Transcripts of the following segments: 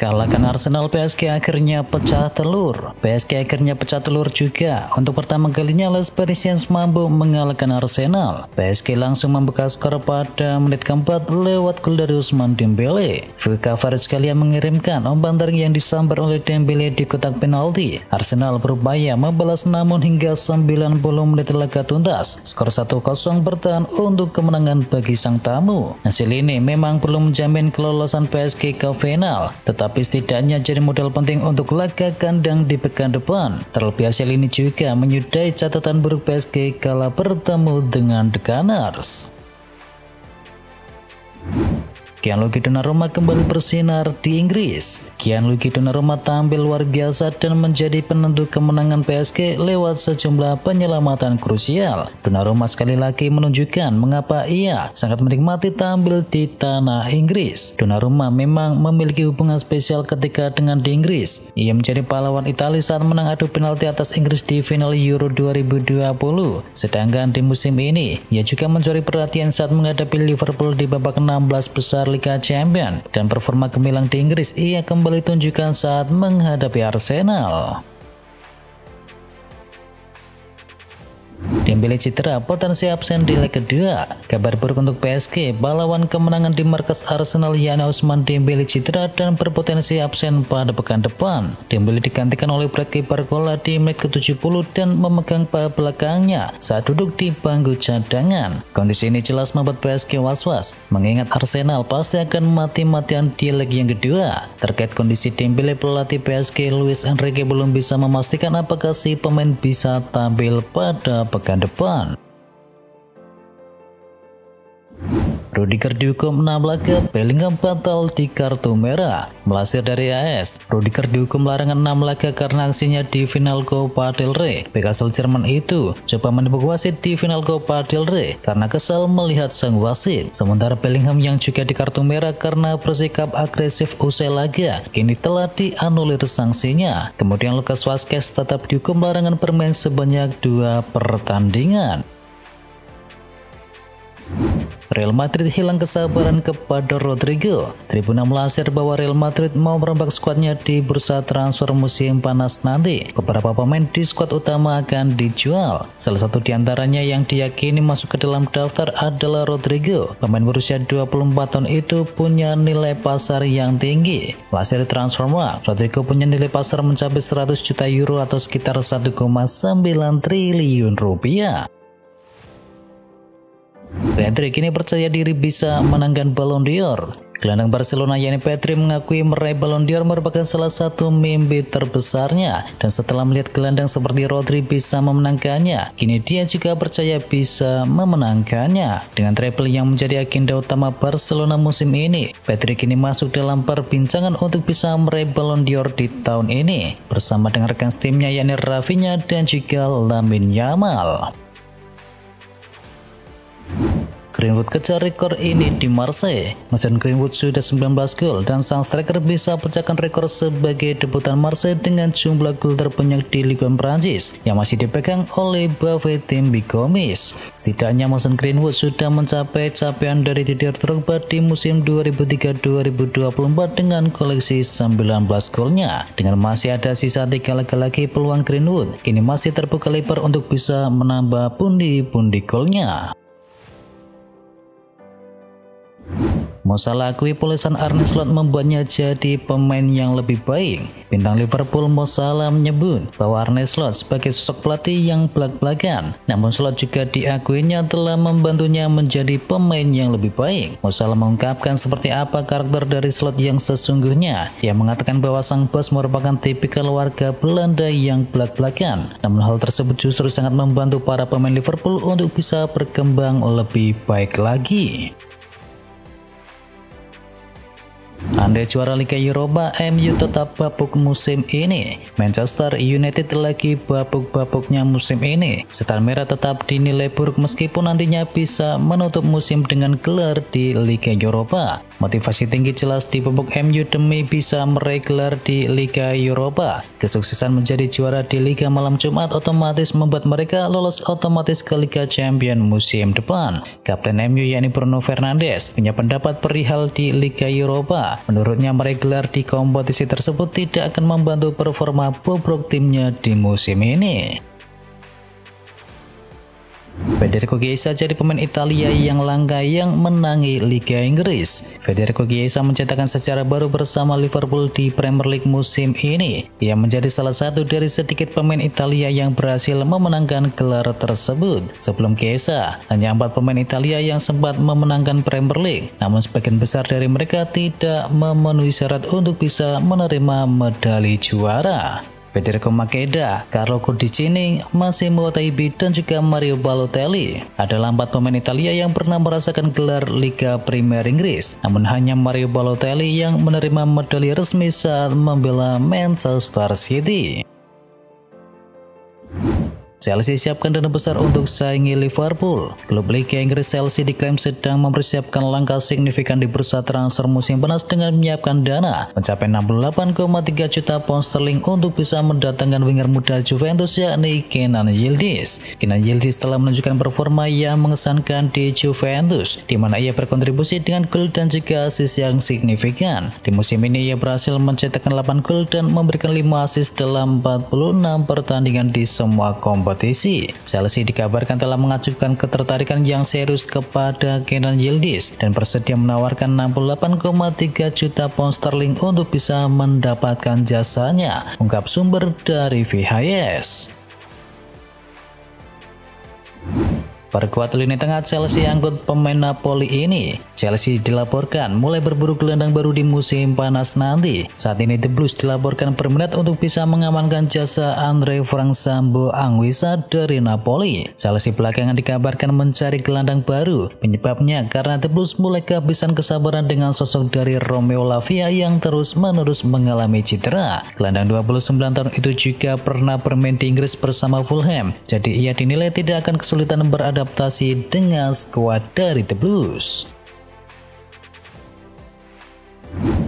Kalahkan Arsenal, PSG akhirnya pecah telur. PSG akhirnya pecah telur juga. Untuk pertama kalinya Les Parisiens mampu mengalahkan Arsenal. PSG langsung membuka skor pada menit keempat lewat gol dari Ousmane Dembele. Fika Farid sekalian mengirimkan umpan tarik yang disambar oleh Dembele di kotak penalti. Arsenal berupaya membalas namun hingga 90 menit laga tuntas. Skor 1-0 bertahan untuk kemenangan bagi sang tamu. Hasil ini memang belum menjamin kelolosan PSG ke final, tapi setidaknya jadi modal penting untuk laga kandang di pekan depan. Terlebih hasil ini juga menyudahi catatan buruk PSG kala bertemu dengan The Gunners. Gianluigi Donnarumma kembali bersinar di Inggris. Gianluigi Donnarumma tampil luar biasa dan menjadi penentu kemenangan PSG lewat sejumlah penyelamatan krusial. Donnarumma sekali lagi menunjukkan mengapa ia sangat menikmati tampil di tanah Inggris. Donnarumma memang memiliki hubungan spesial ketika dengan di Inggris. Ia menjadi pahlawan Italia saat menang adu penalti atas Inggris di final Euro 2020. Sedangkan di musim ini, ia juga mencuri perhatian saat menghadapi Liverpool di babak 16 besar Liga Champions, dan performa gemilang di Inggris ia kembali tunjukkan saat menghadapi Arsenal. Dembele cedera, potensi absen di leg kedua. Kabar buruk untuk PSG, pahlawan kemenangan di markas Arsenal yakni Ousmane Dembele cedera dan berpotensi absen pada pekan depan. Dembele digantikan oleh Bradley Barcola di menit ke-70 dan memegang paha belakangnya saat duduk di bangku cadangan. Kondisi ini jelas membuat PSG was-was, mengingat Arsenal pasti akan mati-matian di leg yang kedua. Terkait kondisi Dembele, pelatih PSG Luis Enrique belum bisa memastikan apakah si pemain bisa tampil pada pekan depan. Rudiger dihukum 6 laga, Bellingham batal di kartu merah. Melansir dari AS, Rudiger dihukum larangan 6 laga karena aksinya di final Copa del Rey. Bek asal Jerman itu coba menipu wasit di final Copa del Rey karena kesal melihat sang wasit. Sementara Bellingham yang juga di kartu merah karena bersikap agresif usai laga, kini telah dianulir sanksinya. Kemudian Lucas Vazquez tetap dihukum larangan bermain sebanyak 2 pertandingan. Real Madrid hilang kesabaran kepada Rodrigo. Tribuna melansir bahwa Real Madrid mau merombak skuadnya di bursa transfer musim panas nanti. Beberapa pemain di skuad utama akan dijual. Salah satu diantaranya yang diyakini masuk ke dalam daftar adalah Rodrigo. Pemain berusia 24 tahun itu punya nilai pasar yang tinggi. Melansir Transfermarkt, Rodrigo punya nilai pasar mencapai 100 juta euro atau sekitar 1,9 triliun rupiah. Pedri kini percaya diri bisa menangkan Ballon d'Or. Gelandang Barcelona yakni Pedri mengakui meraih Ballon d'Or merupakan salah satu mimpi terbesarnya, dan setelah melihat gelandang seperti Rodri bisa memenangkannya, kini dia juga percaya bisa memenangkannya. Dengan treble yang menjadi agenda utama Barcelona musim ini, Pedri kini masuk dalam perbincangan untuk bisa meraih Ballon d'Or di tahun ini bersama dengan rekan timnya yakni Rafinha dan juga Lamine Yamal. Greenwood kejar rekor ini di Marseille. Mason Greenwood sudah 19 gol dan sang striker bisa pecahkan rekor sebagai debutan Marseille dengan jumlah gol terbanyak di Liga Prancis yang masih dipegang oleh Buffet tim Gomis. Setidaknya Mason Greenwood sudah mencapai capaian dari Didier Drogba di musim 2003-2024 dengan koleksi 19 golnya. Dengan masih ada sisa 3 laga lagi, peluang Greenwood kini masih terbuka lebar untuk bisa menambah pundi-pundi golnya. Mo Salah akui tulisan Arne Slot membuatnya jadi pemain yang lebih baik. Bintang Liverpool Mo Salah menyebut bahwa Arne Slot sebagai sosok pelatih yang belak-belakan, namun Slot juga diakuinya telah membantunya menjadi pemain yang lebih baik. Mo Salah mengungkapkan seperti apa karakter dari Slot yang sesungguhnya. Ia mengatakan bahwa sang bos merupakan tipikal warga Belanda yang belak-belakan, namun hal tersebut justru sangat membantu para pemain Liverpool untuk bisa berkembang lebih baik lagi. Andai juara Liga Eropa, MU tetap babuk musim ini. Manchester United lagi babuk-babuknya musim ini. Setan merah tetap dinilai buruk meskipun nantinya bisa menutup musim dengan gelar di Liga Eropa. Motivasi tinggi jelas di pupuk MU demi bisa meraih gelar di Liga Eropa. Kesuksesan menjadi juara di Liga malam Jumat otomatis membuat mereka lolos otomatis ke Liga Champions musim depan. Kapten MU yakni Bruno Fernandes punya pendapat perihal di Liga Eropa. Menurutnya meraih gelar di kompetisi tersebut tidak akan membantu performa bobrok timnya di musim ini. Federico Chiesa jadi pemain Italia yang langka yang menangi Liga Inggris. Federico Chiesa mencetakkan sejarah baru bersama Liverpool di Premier League musim ini. Ia menjadi salah satu dari sedikit pemain Italia yang berhasil memenangkan gelar tersebut. Sebelum Chiesa, hanya 4 pemain Italia yang sempat memenangkan Premier League, namun sebagian besar dari mereka tidak memenuhi syarat untuk bisa menerima medali juara. Federico Makeda, Carlo Cudicini, Massimo Taibi, dan juga Mario Balotelli adalah 4 pemain Italia yang pernah merasakan gelar Liga Premier Inggris. Namun hanya Mario Balotelli yang menerima medali resmi saat membela Manchester City. Chelsea siapkan dana besar untuk saingi Liverpool. Klub Liga Inggris Chelsea diklaim sedang mempersiapkan langkah signifikan di bursa transfer musim panas dengan menyiapkan dana mencapai 68,3 juta pound sterling untuk bisa mendatangkan winger muda Juventus yakni Kenan Yildiz. Kenan Yildiz telah menunjukkan performa yang mengesankan di Juventus, di mana ia berkontribusi dengan gol dan juga assist yang signifikan. Di musim ini ia berhasil mencetakkan 8 gol dan memberikan 5 assist dalam 46 pertandingan di semua kompetisi. Chelsea dikabarkan telah mengajukan ketertarikan yang serius kepada Kenan Yildiz dan bersedia menawarkan 68,3 juta pound sterling untuk bisa mendapatkan jasanya, ungkap sumber dari VHS. Perkuat lini tengah Chelsea angkut pemain Napoli ini. Chelsea dilaporkan mulai berburu gelandang baru di musim panas nanti. Saat ini The Blues dilaporkan berminat untuk bisa mengamankan jasa Andre Frank Sambo Anguissa dari Napoli. Chelsea belakangan dikabarkan mencari gelandang baru. Penyebabnya karena The Blues mulai kehabisan kesabaran dengan sosok dari Romeo Lavia yang terus-menerus mengalami cedera. Gelandang 29 tahun itu juga pernah bermain di Inggris bersama Fulham. Jadi ia dinilai tidak akan kesulitan beradaptasi dengan skuad dari The Blues.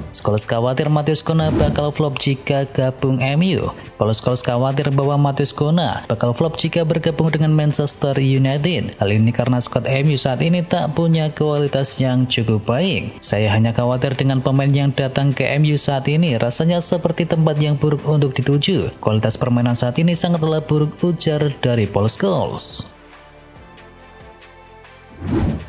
Scholes khawatir Matheus Cunha bakal flop jika gabung MU. Scholes khawatir bahwa Matheus Cunha bakal flop jika bergabung dengan Manchester United. Hal ini karena skuad MU saat ini tak punya kualitas yang cukup baik. Saya hanya khawatir dengan pemain yang datang ke MU saat ini rasanya seperti tempat yang buruk untuk dituju. Kualitas permainan saat ini sangatlah buruk, ujar dari Paul Scholes.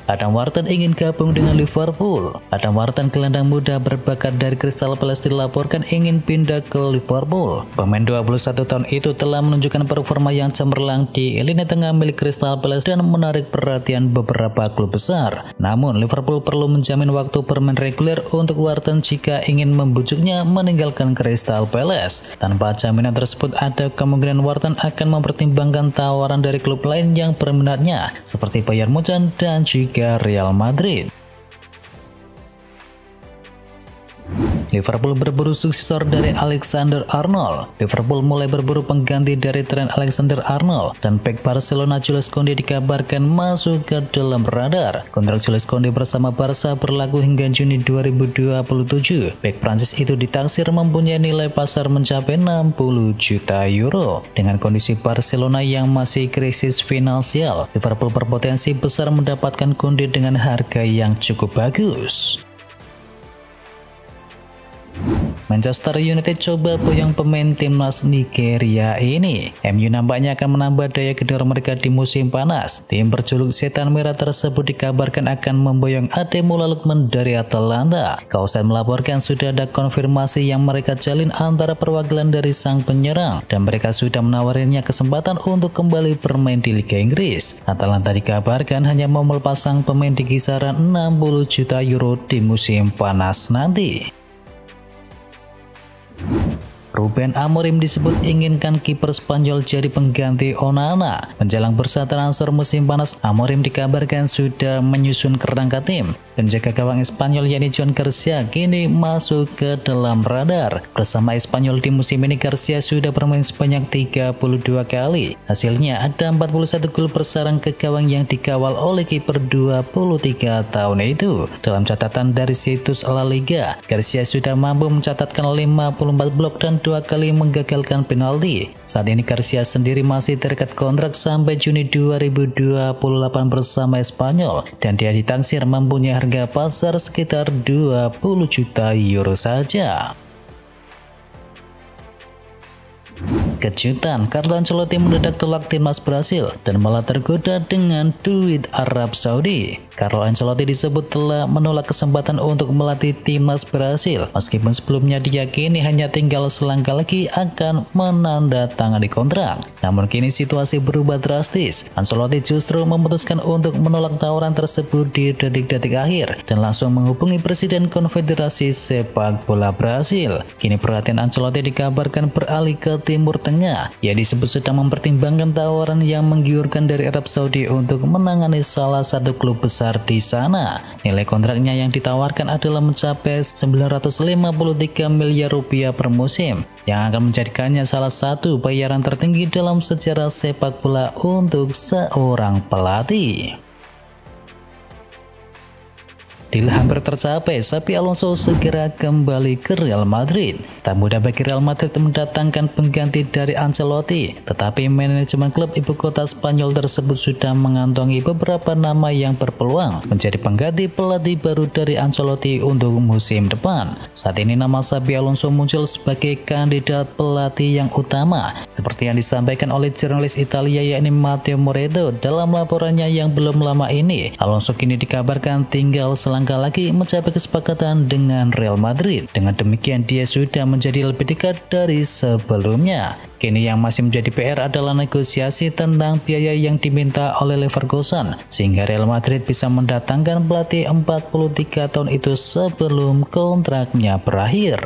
Adam Wharton ingin gabung dengan Liverpool. Adam Wharton, gelandang muda berbakat dari Crystal Palace, dilaporkan ingin pindah ke Liverpool. Pemain 21 tahun itu telah menunjukkan performa yang cemerlang di lini tengah milik Crystal Palace dan menarik perhatian beberapa klub besar. Namun Liverpool perlu menjamin waktu bermain reguler untuk Wharton jika ingin membujuknya meninggalkan Crystal Palace. Tanpa jaminan tersebut, ada kemungkinan Wharton akan mempertimbangkan tawaran dari klub lain yang berminatnya seperti Bayern Munchen dan juga Real Madrid. Liverpool berburu suksesor dari Alexander-Arnold. Liverpool mulai berburu pengganti dari Trent Alexander-Arnold dan bek Barcelona Jules Koundé dikabarkan masuk ke dalam radar. Kontrak Jules Koundé bersama Barca berlaku hingga Juni 2027. Bek Prancis itu ditaksir mempunyai nilai pasar mencapai 60 juta euro. Dengan kondisi Barcelona yang masih krisis finansial, Liverpool berpotensi besar mendapatkan Koundé dengan harga yang cukup bagus. Manchester United coba boyong pemain timnas Nigeria ini. MU nampaknya akan menambah daya gedor mereka di musim panas. Tim berjuluk Setan Merah tersebut dikabarkan akan memboyong Ademola Lookman dari Atalanta. Kausan melaporkan sudah ada konfirmasi yang mereka jalin antara perwakilan dari sang penyerang dan mereka sudah menawarinya kesempatan untuk kembali bermain di Liga Inggris. Atalanta dikabarkan hanya mau melepas sang pemain di kisaran 60 juta euro di musim panas nanti. Ruben Amorim disebut inginkan kiper Spanyol jadi pengganti Onana. Menjelang bursa transfer musim panas, Amorim dikabarkan sudah menyusun kerangka tim. Penjaga gawang Spanyol yakni John Garcia kini masuk ke dalam radar. Bersama Spanyol di musim ini, Garcia sudah bermain sebanyak 32 kali. Hasilnya ada 41 gol bersarang ke gawang yang dikawal oleh kiper 23 tahun itu. Dalam catatan dari situs La Liga, Garcia sudah mampu mencatatkan 54 blok dan 2 kali menggagalkan penalti. Saat ini Garcia sendiri masih terikat kontrak sampai Juni 2028 bersama Espanyol dan dia ditaksir mempunyai harga pasar sekitar 20 juta euro saja. Kejutan, Carlo Ancelotti mendadak tolak timnas Brasil dan malah tergoda dengan duit Arab Saudi. Carlo Ancelotti disebut telah menolak kesempatan untuk melatih timnas Brasil meskipun sebelumnya diyakini hanya tinggal selangkah lagi akan menandatangani kontrak. Namun kini situasi berubah drastis. Ancelotti justru memutuskan untuk menolak tawaran tersebut di detik-detik akhir dan langsung menghubungi Presiden Konfederasi Sepak Bola Brasil. Kini perhatian Ancelotti dikabarkan beralih ke Timur Tengah. Ia disebut sedang mempertimbangkan tawaran yang menggiurkan dari Arab Saudi untuk menangani salah satu klub besar di sana. Nilai kontraknya yang ditawarkan adalah mencapai 953 miliar rupiah per musim, yang akan menjadikannya salah satu bayaran tertinggi dalam sejarah sepak bola untuk seorang pelatih. Deal hampir tercapai, Xabi Alonso segera kembali ke Real Madrid. Tak mudah bagi Real Madrid mendatangkan pengganti dari Ancelotti, tetapi manajemen klub ibu kota Spanyol tersebut sudah mengantongi beberapa nama yang berpeluang menjadi pengganti pelatih baru dari Ancelotti untuk musim depan. Saat ini nama Xabi Alonso muncul sebagai kandidat pelatih yang utama, seperti yang disampaikan oleh jurnalis Italia yakni Matteo Moretto dalam laporannya yang belum lama ini. Alonso kini dikabarkan tinggal selangkah lagi mencapai kesepakatan dengan Real Madrid. Dengan demikian dia sudah menjadi lebih dekat dari sebelumnya. Kini yang masih menjadi PR adalah negosiasi tentang biaya yang diminta oleh Leverkusen sehingga Real Madrid bisa mendatangkan pelatih 43 tahun itu sebelum kontraknya berakhir.